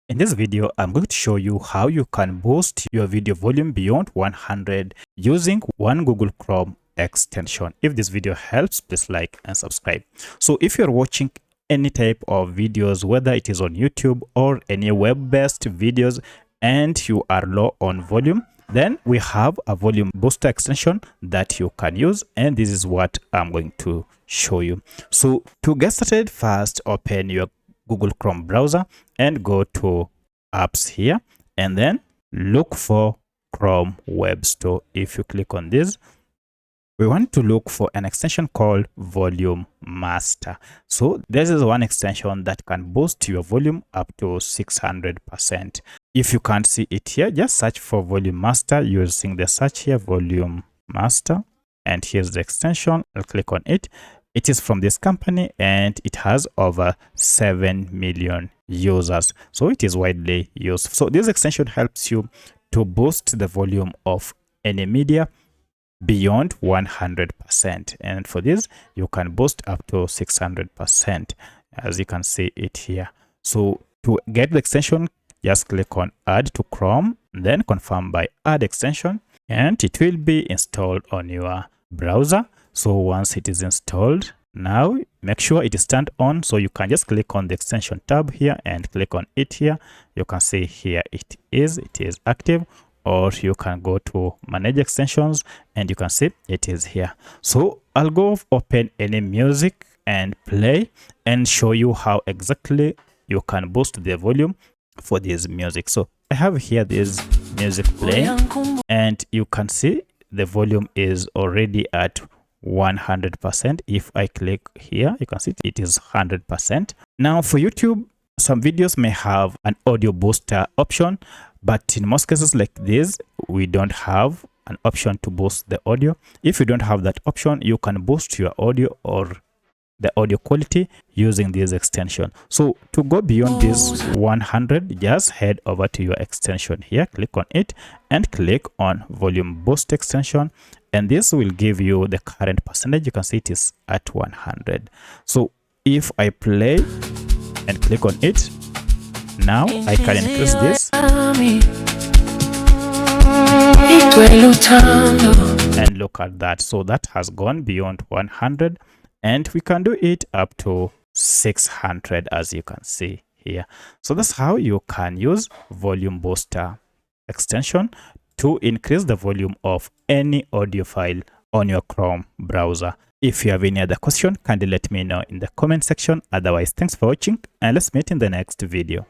In this video, I'm going to show you how you can boost your video volume beyond 100 using one Google Chrome extension. If this video helps, please like and subscribe. So if you're watching any type of videos, whether it is on YouTube or any web-based videos, and you are low on volume, then we have a volume booster extension that you can use, and this is what I'm going to show you. So to get started, first open your Google Chrome browser and go to apps here, and then look for Chrome Web Store. If you click on this, we want to look for an extension called Volume Master. So this is one extension that can boost your volume up to 600%. If you can't see it here, just search for Volume Master using the search here, Volume Master, and here's the extension. I'll click on it. It is from this company and it has over 7 million users. So it is widely used. So this extension helps you to boost the volume of any media beyond 100%. And for this, you can boost up to 600%, as you can see it here. So to get the extension, just click on Add to Chrome, then confirm by Add Extension, and it will be installed on your browser. So once it is installed, now make sure it is turned on. So you can just click on the extension tab here and click on it here. You can see here it is active, or you can go to manage extensions and you can see it is here. So I'll go open any music and play and show you how exactly you can boost the volume for this music. So I have here this music playing and you can see the volume is already at 100%. If I click here, you can see it is 100%. Now for YouTube, some videos may have an audio booster option, but in most cases like this, we don't have an option to boost the audio. If you don't have that option, you can boost your audio or the audio quality using this extension. So to go beyond this 100, just head over to your extension here, click on it and click on volume boost extension, and this will give you the current percentage. You can see it is at 100. So if I play and click on it, now I can increase this and look at that. So that has gone beyond 100, and we can do it up to 600, as you can see here. So that's how you can use volume booster extension to increase the volume of any audio file on your Chrome browser. If you have any other question, kindly let me know in the comment section. Otherwise, thanks for watching and let's meet in the next video.